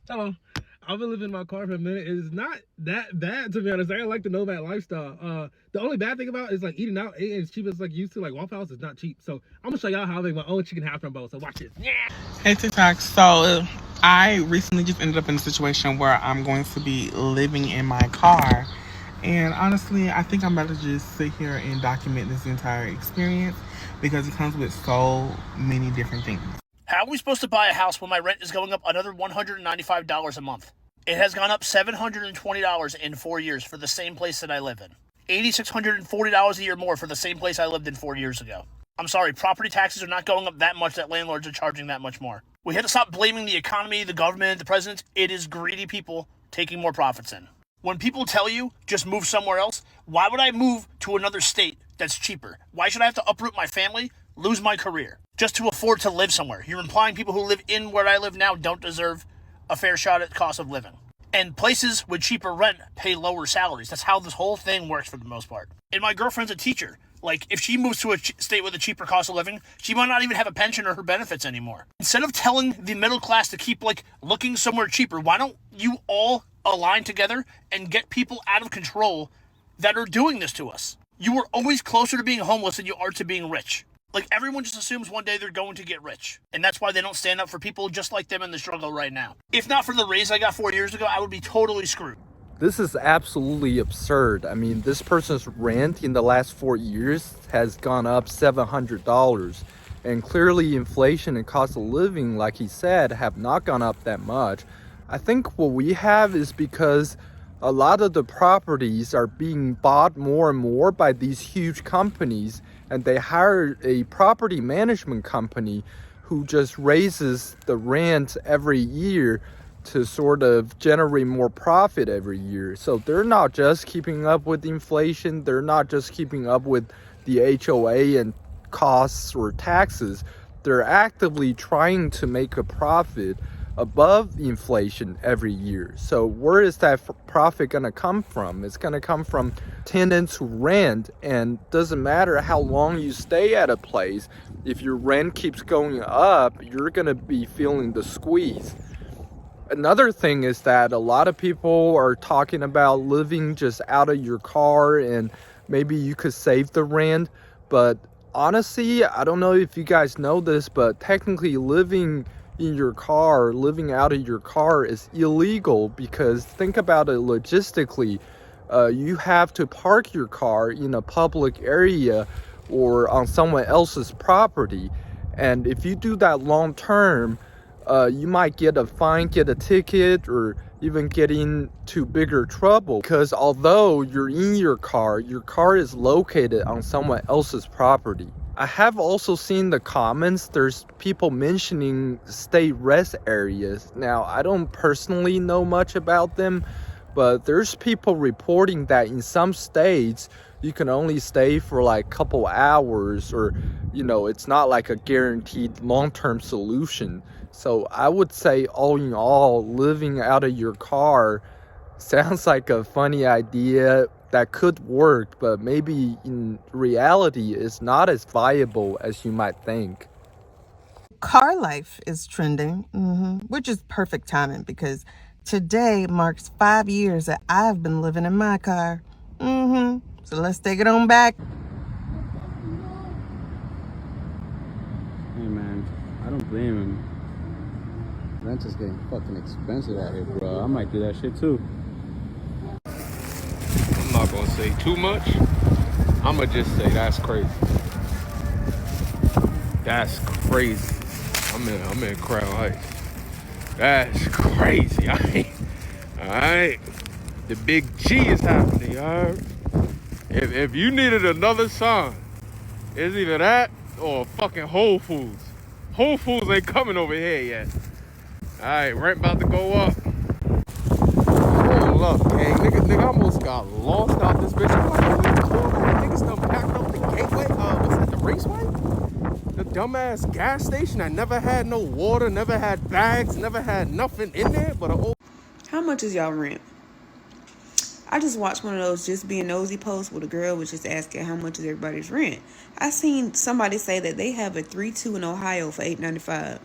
Hello. I've been living in my car for a minute. It's not that bad, to be honest. I like the nomad lifestyle. The only bad thing about it is like eating out ain't as cheap as like used to. Like Waffle House is not cheap. So I'm gonna show y'all how I make my own chicken half from both. So watch this. Yeah. Hey TikTok. So I recently just ended up in a situation where I'm going to be living in my car. And honestly, I think I'm about to just sit here and document this entire experience because it comes with so many different things. How are we supposed to buy a house when my rent is going up another $195 a month? It has gone up $720 in 4 years for the same place that I live in. $8,640 a year more for the same place I lived in 4 years ago. I'm sorry, property taxes are not going up that much that landlords are charging that much more. We have to stop blaming the economy, the government, the president. It is greedy people taking more profits in. When people tell you, just move somewhere else, why would I move to another state that's cheaper? Why should I have to uproot my family, lose my career, just to afford to live somewhere? You're implying people who live in where I live now don't deserve a fair shot at cost of living. And places with cheaper rent pay lower salaries. That's how this whole thing works for the most part. And my girlfriend's a teacher. Like, if she moves to a state with a cheaper cost of living, she might not even have a pension or her benefits anymore. Instead of telling the middle class to keep, looking somewhere cheaper, why don't you all align together and get people out of control that are doing this to us? You are always closer to being homeless than you are to being rich. Everyone just assumes one day they're going to get rich. And that's why they don't stand up for people just like them in the struggle right now. If not for the raise I got 4 years ago, I would be totally screwed. This is absolutely absurd. I mean, this person's rent in the last 4 years has gone up $700. And clearly inflation and cost of living, like he said, have not gone up that much. I think what we have is because a lot of the properties are being bought more and more by these huge companies, and they hire a property management company who just raises the rent every year to sort of generate more profit every year. So they're not just keeping up with inflation, they're not just keeping up with the HOA and costs or taxes. They're actively trying to make a profit above inflation every year. So where is that profit going to come from? It's going to come from tenants who rent, and doesn't matter how long you stay at a place, if your rent keeps going up, you're going to be feeling the squeeze. Another thing is that a lot of people are talking about living just out of your car and maybe you could save the rent, but honestly, I don't know if you guys know this, but technically living in your car, living out of your car is illegal, because think about it logistically. You have to park your car in a public area or on someone else's property. And if you do that long term, you might get a fine, get a ticket, or even get into bigger trouble, because although you're in your car is located on someone else's property. I have also seen the comments, there's people mentioning state rest areas. Now, I don't personally know much about them, but there's people reporting that in some states, you can only stay for a couple hours, or, it's not like a guaranteed long-term solution. So I would say, all in all, living out of your car sounds like a funny idea that could work, but maybe in reality is not as viable as you might think. Car life is trending, which is perfect timing because today marks 5 years that I've been living in my car. So let's take it on back. Hey man, I don't blame him. Rent is getting fucking expensive out here, bro. I might do that shit too. I'm not gonna say too much. I'ma just say that's crazy. That's crazy. I'm in Crown Heights. That's crazy. Alright. The big G is happening, you heard? If you needed another sign, it's either that or fucking Whole Foods. Whole Foods ain't coming over here yet. Alright, rent about to go up. Hold up, gang. Nigga almost got lost out this bitch. I'm like, what's going on? Niggas done packed up the gateway. What's that, the Raceway? The dumbass gas station that never had no water, never had bags, never had nothing in there but an old... How much is y'all rent? I just watched one of those Just Being Nosy posts where the girl was just asking how much is everybody's rent. I seen somebody say that they have a 3-2 in Ohio for $8.95.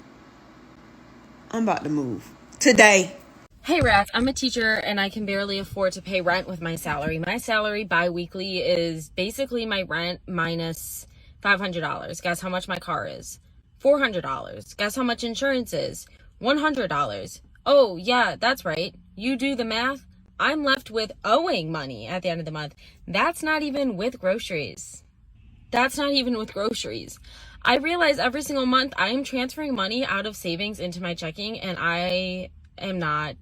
I'm about to move today. Hey Raf, I'm a teacher and I can barely afford to pay rent with my salary. My salary bi-weekly is basically my rent minus $500. Guess how much my car is? $400. Guess how much insurance is? $100. Oh yeah, that's right. You do the math. I'm left with owing money at the end of the month. That's not even with groceries. I realize every single month I am transferring money out of savings into my checking and I am not.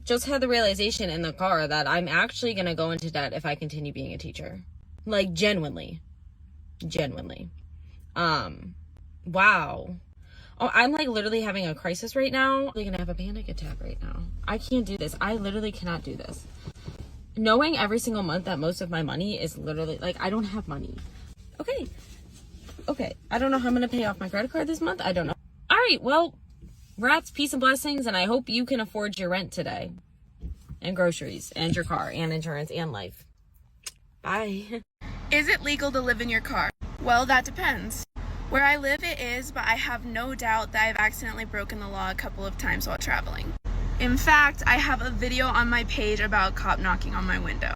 Just had the realization in the car that I'm actually gonna go into debt if I continue being a teacher. Like, genuinely. Wow. Oh, I'm like literally having a crisis right now. I'm gonna have a panic attack right now. I can't do this. I literally cannot do this. Knowing every single month that most of my money is literally, like, I don't have money. Okay. I don't know how I'm gonna pay off my credit card this month. I don't know. All right, well, Rats, peace and blessings, and I hope you can afford your rent today. And groceries, and your car, and insurance, and life. Bye. Is it legal to live in your car? Well, that depends. Where I live it is, but I have no doubt that I've accidentally broken the law a couple of times while traveling. In fact, I have a video on my page about a cop knocking on my window.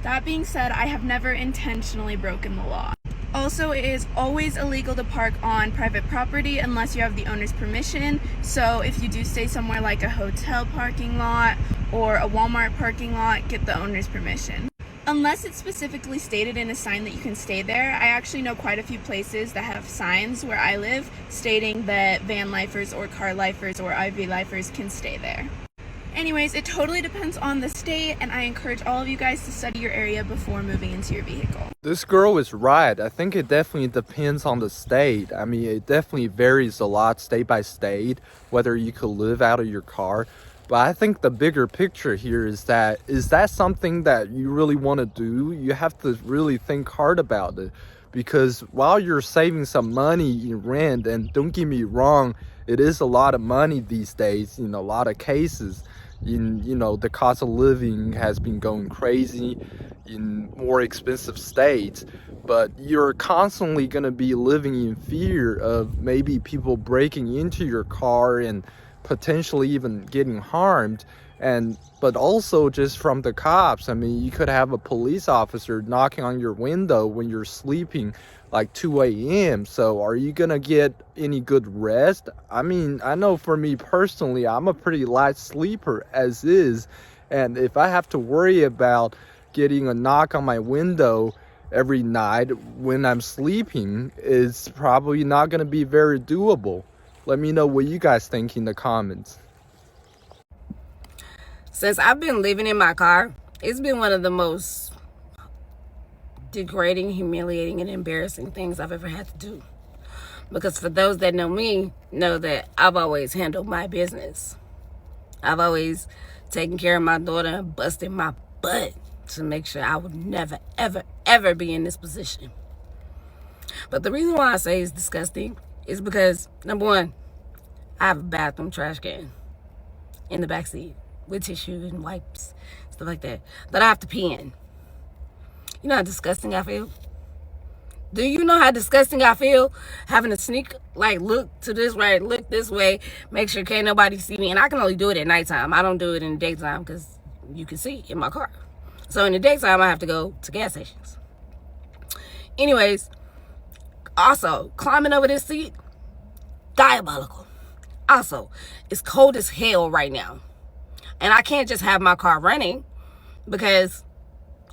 That being said, I have never intentionally broken the law. Also, it is always illegal to park on private property unless you have the owner's permission. So if you do stay somewhere like a hotel parking lot or a Walmart parking lot, get the owner's permission. Unless it's specifically stated in a sign that you can stay there, I actually know quite a few places that have signs where I live stating that van lifers or car lifers or IV lifers can stay there. Anyways, it totally depends on the state, and I encourage all of you guys to study your area before moving into your vehicle. This girl is right. I think it definitely depends on the state. I mean, it definitely varies a lot state by state, whether you could live out of your car. But I think the bigger picture here is that something that you really want to do? You have to really think hard about it. Because while you're saving some money in rent, and don't get me wrong, it is a lot of money these days in a lot of cases. The cost of living has been going crazy in more expensive states, but you're constantly going to be living in fear of maybe people breaking into your car and potentially even getting harmed. But also just from the cops. I mean, you could have a police officer knocking on your window when you're sleeping like 2 a.m. So are you gonna get any good rest? I mean, I know for me personally, I'm a pretty light sleeper as is. And if I have to worry about getting a knock on my window every night when I'm sleeping, it's probably not gonna be very doable. Let me know what you guys think in the comments. Since I've been living in my car, it's been one of the most degrading, humiliating, and embarrassing things I've ever had to do. Because for those that know me, know that I've always handled my business. I've always taken care of my daughter and busted my butt to make sure I would never, ever, ever be in this position. But the reason why I say it's disgusting is because, number one, I have a bathroom trash can in the backseat with tissue and wipes, stuff like that I have to pee in. You know how disgusting I feel? Do you know how disgusting I feel having to sneak, like, look to this right, look this way, make sure can't nobody see me? And I can only do it at nighttime. I don't do it in the daytime because you can see in my car. So in the daytime, I have to go to gas stations. Anyways, also, climbing over this seat, diabolical. Also, it's cold as hell right now. And I can't just have my car running because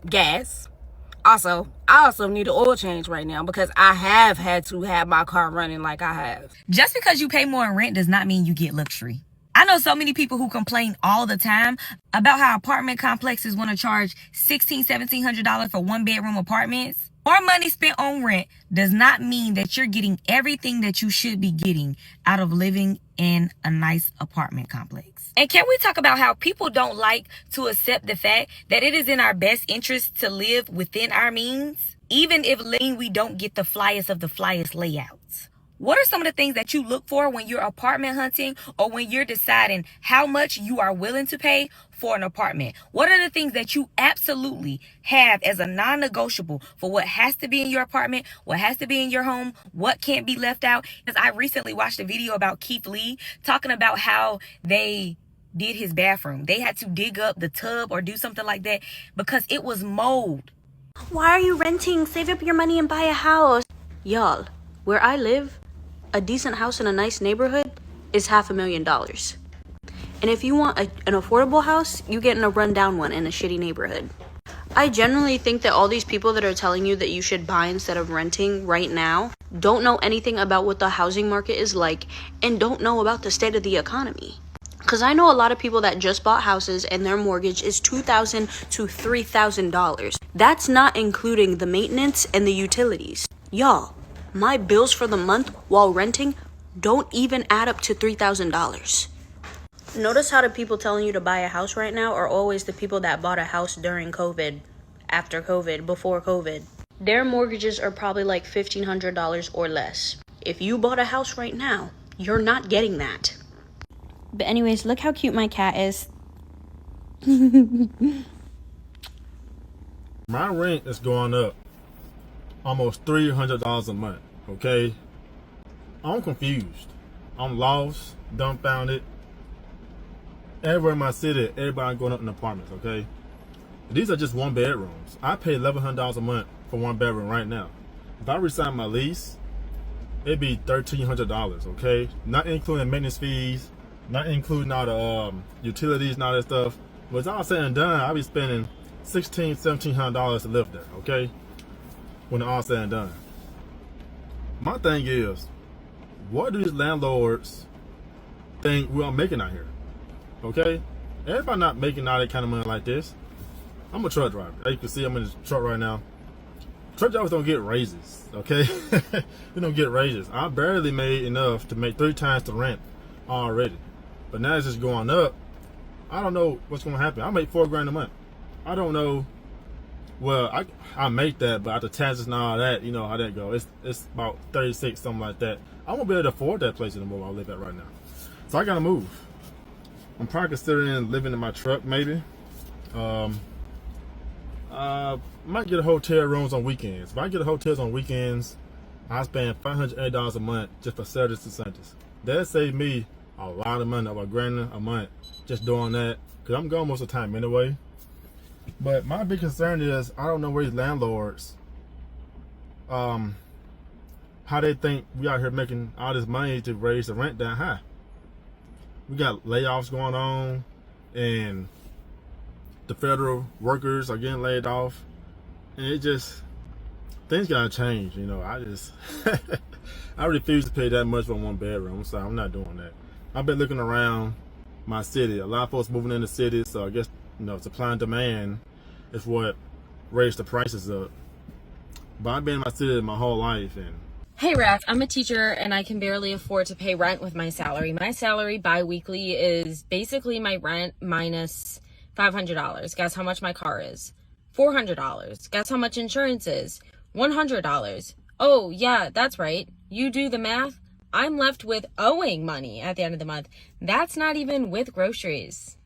gas. Also, I also need an oil change right now because I have had to have my car running like I have. Just because you pay more in rent does not mean you get luxury. I know so many people who complain all the time about how apartment complexes want to charge $1,600, $1,700 for one-bedroom apartments. More money spent on rent does not mean that you're getting everything that you should be getting out of living in a nice apartment complex. And can we talk about how people don't like to accept the fact that it is in our best interest to live within our means, even if we don't get the flyest of the flyest layouts? What are some of the things that you look for when you're apartment hunting or when you're deciding how much you are willing to pay for an apartment? What are the things that you absolutely have as a non-negotiable for what has to be in your apartment, what has to be in your home, what can't be left out? Because I recently watched a video about Keith Lee talking about how they did his bathroom. They had to dig up the tub or do something like that because it was mold. Why are you renting? Save up your money and buy a house. Y'all, where I live, a decent house in a nice neighborhood is $500,000. And if you want an affordable house, you get in a rundown one in a shitty neighborhood. I generally think that all these people that are telling you that you should buy instead of renting right now don't know anything about what the housing market is like and don't know about the state of the economy. Because I know a lot of people that just bought houses and their mortgage is $2,000 to $3,000. That's not including the maintenance and the utilities. Y'all, my bills for the month while renting don't even add up to $3,000. Notice how the people telling you to buy a house right now are always the people that bought a house during COVID, after COVID, before COVID. Their mortgages are probably like $1,500 or less. If you bought a house right now, you're not getting that. But anyways, look how cute my cat is. My rent is going up almost $300 a month, okay? I'm confused. I'm lost, dumbfounded. Everywhere in my city, everybody going up in apartments, okay? These are just one bedrooms. I pay $1,100 a month for one bedroom right now. If I resign my lease, it'd be $1,300, okay? Not including maintenance fees, not including all the utilities and all that stuff. But it's all said and done, I'll be spending $1,600, $1,700 to live there, okay? When it's all said and done. My thing is, what do these landlords think we're making out here? Okay? Everybody not making all that kind of money like this. I'm a truck driver. As you can see, I'm in the truck right now. Truck drivers don't get raises, okay? They don't get raises. I barely made enough to make 3 times the rent already. But now it's just going up. I don't know what's going to happen. I make $4,000 a month. I don't know. Well, I make that, but after taxes and all that, you know how that goes. It's about 36, something like that. I won't be able to afford that place anymore where I live at right now. So I got to move. I'm probably considering living in my truck, maybe. Might get a hotel rooms on weekends. If I get a hotels on weekends, I spend $580 a month just for Saturdays and Sundays. That'll save me a lot of money, about $1,000 a month, just doing that. Cause I'm gone most of the time anyway. But my big concern is I don't know where these landlords, how they think we out here making all this money to raise the rent down high. We got layoffs going on, and the federal workers are getting laid off, and it just, things gotta change, you know. I refuse to pay that much for one bedroom, so I'm not doing that. I've been looking around my city. A lot of folks moving in the city, so I guess, you know, supply and demand is what raised the prices up. But I've been in my city my whole life, and Hey Raf, I'm a teacher and I can barely afford to pay rent with my salary. My salary bi-weekly is basically my rent minus $500. Guess how much my car is? $400. Guess how much insurance is? $100. Oh yeah, that's right. You do the math. I'm left with owing money at the end of the month. That's not even with groceries.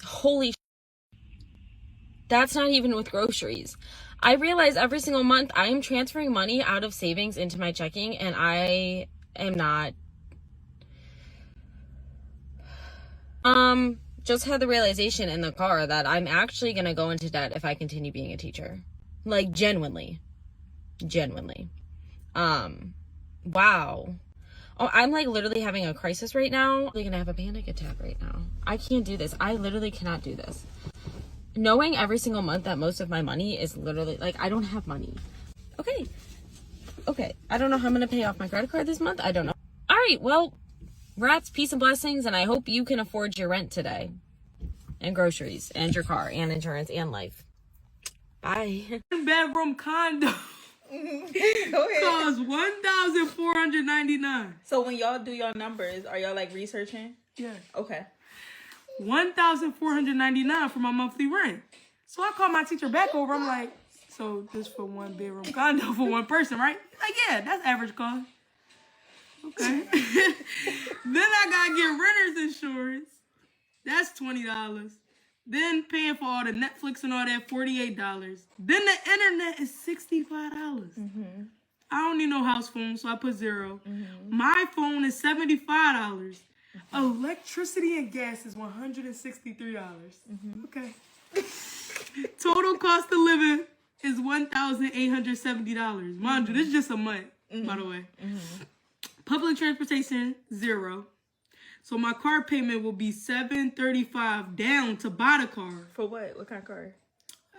Holy that's not even with groceries. I realize every single month I am transferring money out of savings into my checking, and I am not. Just had the realization in the car that I'm actually gonna go into debt if I continue being a teacher. Like, genuinely. Wow. Oh, I'm like literally having a crisis right now. I'm gonna have a panic attack right now. I can't do this. I literally cannot do this. Knowing every single month that most of my money is literally, like, I don't have money. Okay. I don't know how I'm going to pay off my credit card this month. I don't know. All right. Well, rats, peace and blessings. And I hope you can afford your rent today. And groceries. And your car. And insurance. And life. Bye. Bedroom condo. Go ahead. Costs $1,499. So when y'all do your numbers, are y'all like researching? Yeah. Okay. $1,499 for my monthly rent. So I called my teacher back over. I'm like, so this for one bedroom condo for one person, right? Like, yeah, that's average cost. Okay. Then I gotta get renter's insurance. That's $20. Then paying for all the Netflix and all that, $48. Then the internet is $65. I don't need no house phone, so I put 0. My phone is $75. Electricity and gas is $163. Okay. Total cost of living is $1,870. Mind you, this is just a month, by the way. Public transportation, 0. So my car payment will be $735 down to buy the car. For what? What kind of car?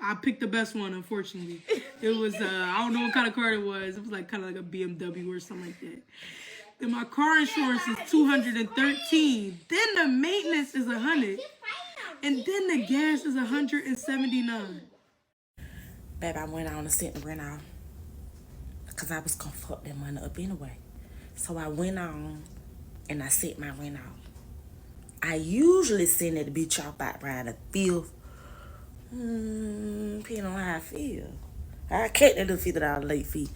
I picked the best one, unfortunately. It was, I don't know what kind of car it was. It was like kind of like a BMW or something like that. Then my car insurance is $213. Then the maintenance is $100. And then the gas is $179. Babe, I went on and sent the rent out. Because I was going to fuck that money up anyway. So I went on and I sent my rent out. I usually send that bitch off by around the 5th. Depending on how I feel. I can't that little $50 late fee.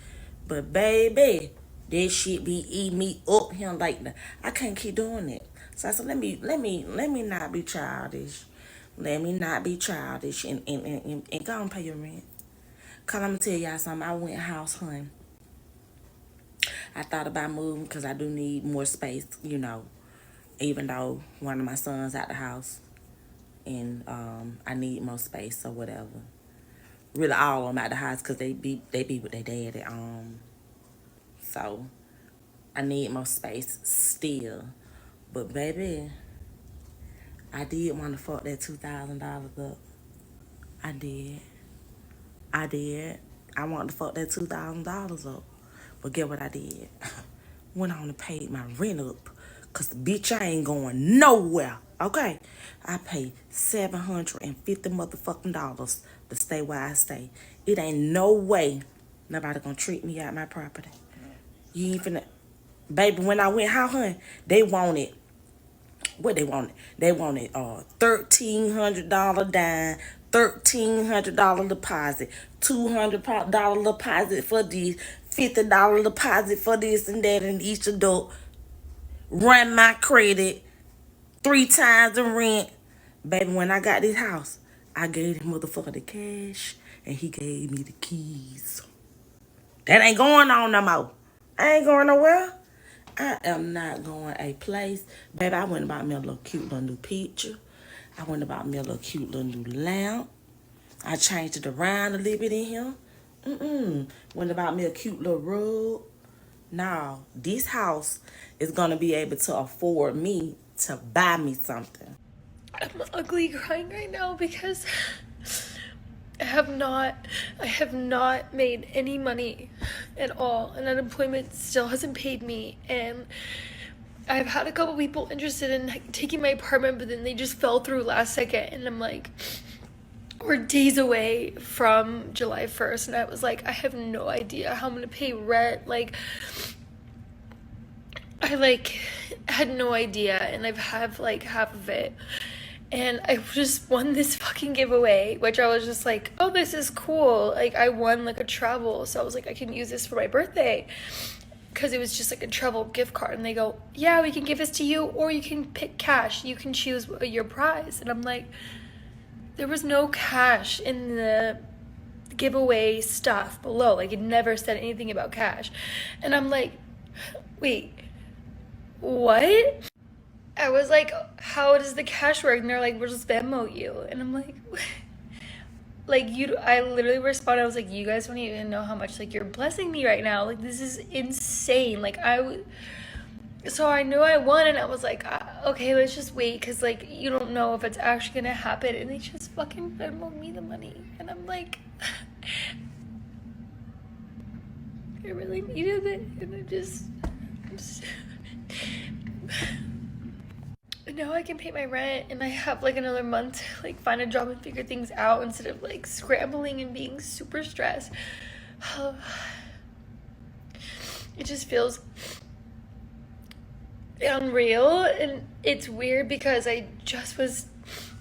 But baby, that shit be eating me up here like that. I can't keep doing it. So I said, let me not be childish. Let me not be childish and go and pay your rent. Cause I'm gonna tell y'all something. I went house hunting. I thought about moving because I do need more space, you know. Even though one of my sons out the house. And I need more space or whatever. Really all of them out the house because they be with their daddy. So I need more space still. But baby, I did want to fuck that $2,000 up. I did. I wanted to fuck that $2,000 up. But get what I did? Went on and paid my rent up. Cause the bitch, I ain't going nowhere. Okay? I paid $750 motherfucking dollars to stay where I stay. It ain't no way nobody gonna treat me out my property. You ain't finna. Baby, when I went house hunting, they wanted. What they wanted? They wanted $1,300 down, $1,300 deposit, $200 deposit for this, $50 deposit for this and that, and each adult. Run my credit 3 times the rent. Baby, when I got this house, I gave the motherfucker the cash and he gave me the keys. That ain't going on no more. I ain't going nowhere. I am not going a place. Baby, I went and bought me a little cute little new picture. I went and bought me a little cute little new lamp. I changed it around a little bit in here. Went and bought me a cute little rug. Now, this house is going to be able to afford me to buy me something. I'm ugly crying right now because I have not made any money at all, and unemployment still hasn't paid me, and I've had a couple people interested in taking my apartment, but then they just fell through last second, and I'm like, we're days away from July 1st, and I was like, I have no idea how I'm gonna pay rent. Like, I had no idea, and I've had like half of it. And I just won this fucking giveaway, which I was just like, oh, this is cool. Like, I won like a travel, so I was like, I can use this for my birthday. Because it was just like a travel gift card. And they go, yeah, we can give this to you, or you can pick cash. You can choose your prize. And I'm like, there was no cash in the giveaway stuff below. Like, it never said anything about cash. And I'm like, wait, what? I was like, how does the cash work? And they're like, we'll just Venmo you. And I'm like, like, I literally responded, I was like, you guys don't even know how much, like, you're blessing me right now. Like, this is insane. Like, so I knew I won, and I was like, okay, let's just wait, because, like, you don't know if it's actually going to happen. And they just fucking Venmoed me the money. And I'm like, I really needed it. And I'm just now I can pay my rent, and I have like another month to like find a job and figure things out instead of like scrambling and being super stressed. It just feels unreal, and it's weird because I just was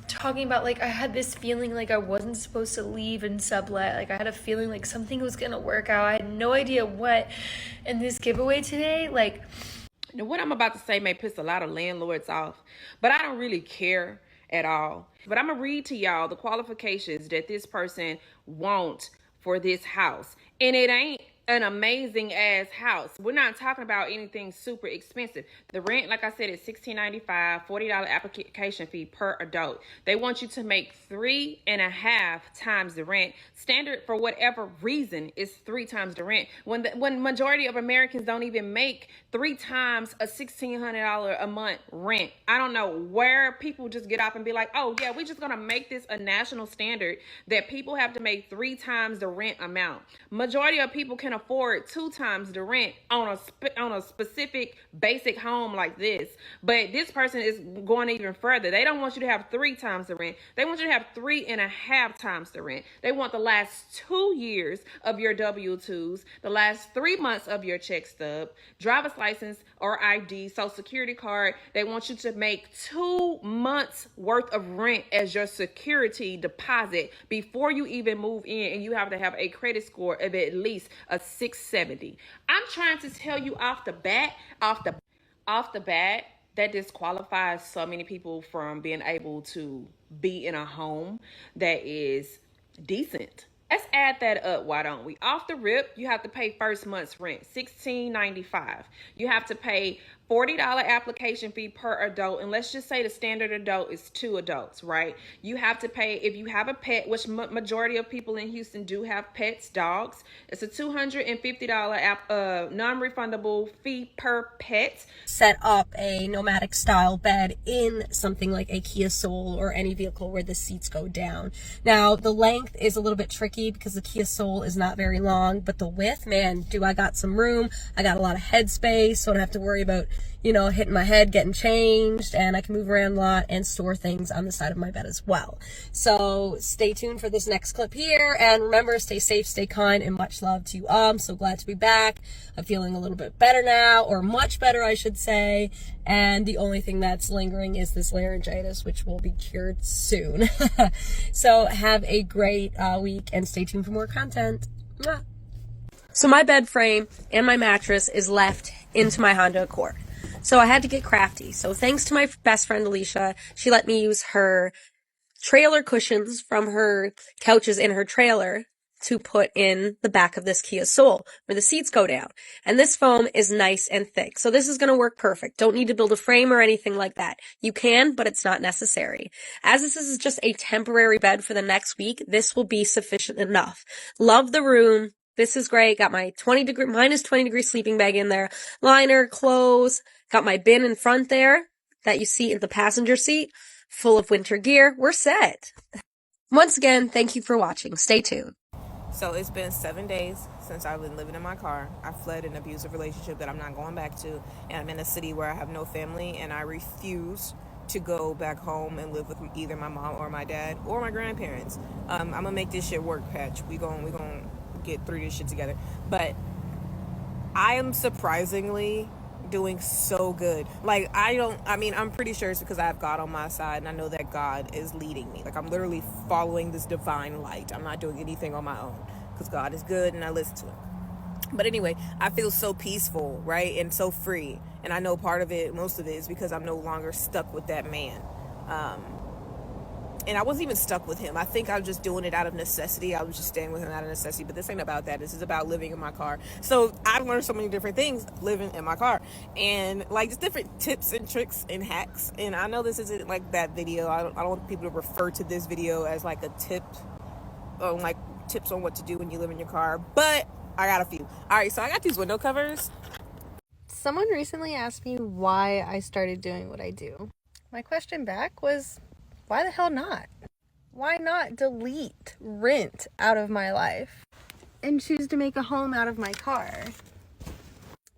talking about like I had this feeling like I wasn't supposed to leave and sublet. Like I had a feeling like something was gonna work out. I had no idea what. And this giveaway today, like, now, what I'm about to say may piss a lot of landlords off, but I don't really care at all. But I'm going to read to y'all the qualifications that this person wants for this house. And it ain't an amazing ass house. We're not talking about anything super expensive. The rent, like I said, is $16.95, $40 application fee per adult. They want you to make 3.5 times the rent. Standard, for whatever reason, is 3 times the rent. When majority of Americans don't even make 3 times a $1,600 a month rent. I don't know where people just get up and be like, oh yeah, we're just gonna make this a national standard that people have to make 3 times the rent amount. Majority of people can afford 2 times the rent on a specific basic home like this. But this person is going even further. They don't want you to have 3 times the rent. They want you to have 3.5 times the rent. They want the last 2 years of your W-2s, the last 3 months of your check stub, driver's license or ID, social security card. They want you to make 2 months worth of rent as your security deposit before you even move in, and you have to have a credit score of at least a 670. I'm trying to tell you off the bat, that disqualifies so many people from being able to be in a home that is decent. Let's add that up, why don't we? Off the rip, you have to pay first month's rent, $16.95. You have to pay $40 application fee per adult, and let's just say the standard adult is 2 adults, right? You have to pay, if you have a pet, which majority of people in Houston do have pets, dogs, it's a $250 non-refundable fee per pet. Set up a nomadic style bed in something like a Kia Soul or any vehicle where the seats go down. Now, the length is a little bit tricky because the Kia Soul is not very long, but the width, man, I got some room. I got a lot of head space, so I don't have to worry about, hitting my head, getting changed, and I can move around a lot and store things on the side of my bed as well. So stay tuned for this next clip here, and remember, stay safe, stay kind, and much love to you all. I'm so glad to be back. I'm feeling a little bit better now, or much better, I should say, and the only thing that's lingering is this laryngitis, which will be cured soon. So have a great week, and stay tuned for more content. Mwah. So my bed frame and my mattress is left into my Honda Accord. So I had to get crafty. So thanks to my best friend Alicia, she let me use her trailer cushions from her couches in her trailer to put in the back of this Kia Soul where the seats go down. And this foam is nice and thick. So this is going to work perfect. Don't need to build a frame or anything like that. You can, but it's not necessary. As this is just a temporary bed for the next week, this will be sufficient enough. Love the room. This is great. Got my minus 20 degree sleeping bag in there. Liner, clothes. Got my bin in front there that you see in the passenger seat. Full of winter gear. We're set. Once again, thank you for watching. Stay tuned. So it's been 7 days since I've been living in my car. I fled an abusive relationship that I'm not going back to. And I'm in a city where I have no family, and I refuse to go back home and live with either my mom or my dad or my grandparents. I'm going to make this shit work, Patch. We gonna get through this shit together. But I am surprisingly doing so good. I'm pretty sure it's because I have God on my side, and I know that God is leading me. I'm literally following this divine light. I'm not doing anything on my own because God is good and I listen to him. But anyway, I feel so peaceful, right? And so free. And I know most of it is because I'm no longer stuck with that man. And I wasn't even stuck with him. I think I was just doing it out of necessity. I was just staying with him out of necessity. But this ain't about that. This is about living in my car. So I've learned so many different things living in my car. And just different tips and tricks and hacks. And I know this isn't that video. I don't want people to refer to this video as a tip. Tips on what to do when you live in your car. But I got a few. All right, so I got these window covers. Someone recently asked me why I started doing what I do. My question back was, why the hell not? Why not delete rent out of my life and choose to make a home out of my car?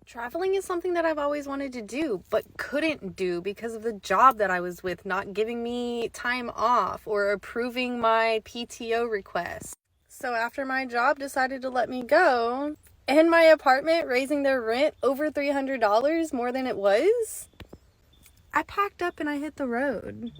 Traveling is something that I've always wanted to do, but couldn't do because of the job that I was with not giving me time off or approving my PTO requests. So after my job decided to let me go, and my apartment raising their rent over $300 more than it was, I packed up and I hit the road.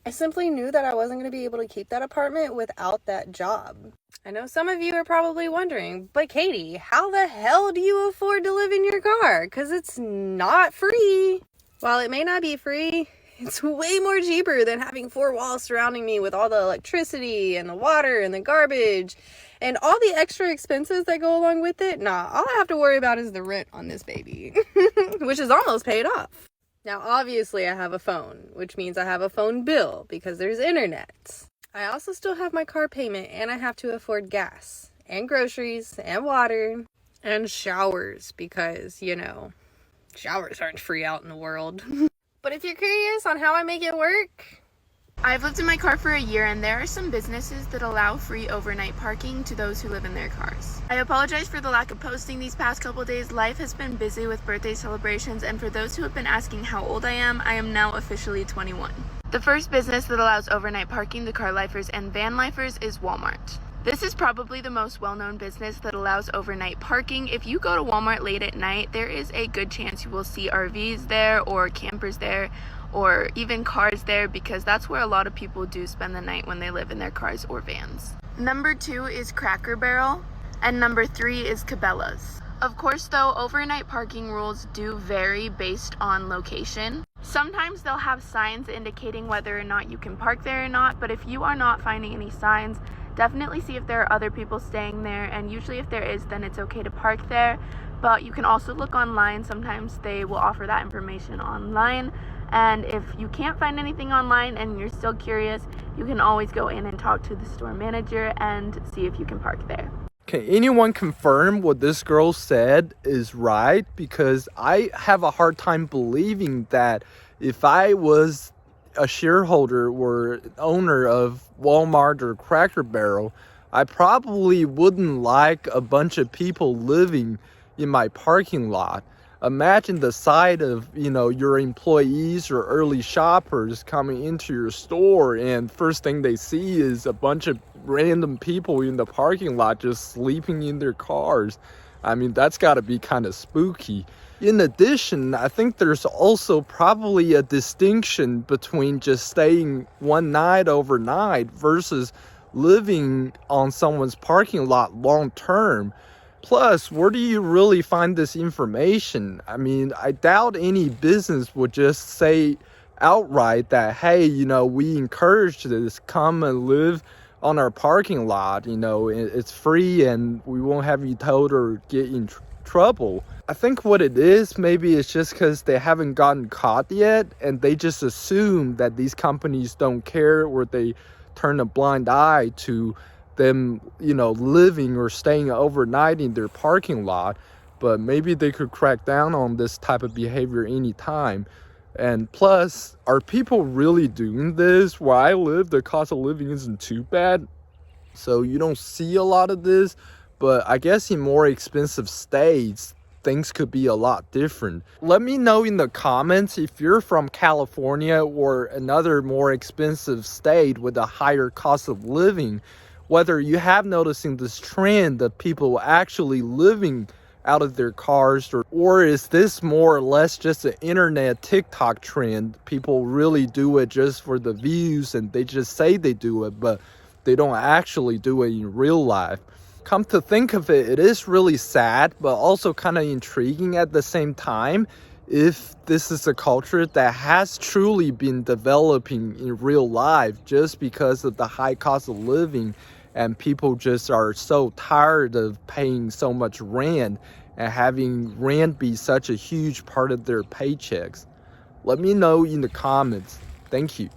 I simply knew that I wasn't going to be able to keep that apartment without that job. I know some of you are probably wondering, but Katie, how the hell do you afford to live in your car? Because it's not free. While it may not be free, It's way more cheaper than having 4 walls surrounding me with all the electricity and the water and the garbage and all the extra expenses that go along with it. Nah, all I have to worry about is the rent on this baby, which is almost paid off. Now, obviously, I have a phone, which means I have a phone bill because there's internet. I also still have my car payment, and I have to afford gas and groceries and water and showers because, you know, showers aren't free out in the world. But if you're curious on how I make it work, I've lived in my car for a year, and there are some businesses that allow free overnight parking to those who live in their cars. I apologize for the lack of posting these past couple days. Life has been busy with birthday celebrations, and for those who have been asking how old I am now officially 21. The first business that allows overnight parking to car lifers and van lifers is Walmart. This is probably the most well-known business that allows overnight parking. If you go to Walmart late at night, there is a good chance you will see RVs there or campers there or even cars there, because that's where a lot of people do spend the night when they live in their cars or vans. Number 2 is Cracker Barrel, and number 3 is Cabela's. Of course though, overnight parking rules do vary based on location. Sometimes they'll have signs indicating whether or not you can park there or not, but if you are not finding any signs, definitely see if there are other people staying there, and usually if there is, then it's okay to park there. But you can also look online. Sometimes they will offer that information online, and if you can't find anything online and you're still curious, you can always go in and talk to the store manager and see if you can park there. Can anyone confirm what this girl said is right? Because I have a hard time believing that if I was a shareholder or owner of Walmart or Cracker Barrel, I probably wouldn't like a bunch of people living in my parking lot. Imagine the sight of, you know, your employees or early shoppers coming into your store, and first thing they see is a bunch of random people in the parking lot just sleeping in their cars. I mean, that's got to be kind of spooky. In addition, I think there's also probably a distinction between just staying one night overnight versus living on someone's parking lot long term. Plus, where do you really find this information? I mean, I doubt any business would just say outright that, hey, you know, we encourage this, come and live on our parking lot, you know, it's free and we won't have you towed or get in trouble. I think what it is, maybe it's just because they haven't gotten caught yet, and they just assume that these companies don't care, or they turn a blind eye to them, you know, living or staying overnight in their parking lot. But maybe they could crack down on this type of behavior anytime. And plus, are people really doing this? Where I live, the cost of living isn't too bad, so you don't see a lot of this. But I guess in more expensive states, things could be a lot different. Let me know in the comments if you're from California or another more expensive state with a higher cost of living, whether you have noticing this trend of people actually living out of their cars, or is this more or less just an internet TikTok trend? People really do it just for the views, and they just say they do it, but they don't actually do it in real life. Come to think of it, it is really sad, but also kind of intriguing at the same time. If this is a culture that has truly been developing in real life just because of the high cost of living, and people just are so tired of paying so much rent and having rent be such a huge part of their paychecks. Let me know in the comments. Thank you.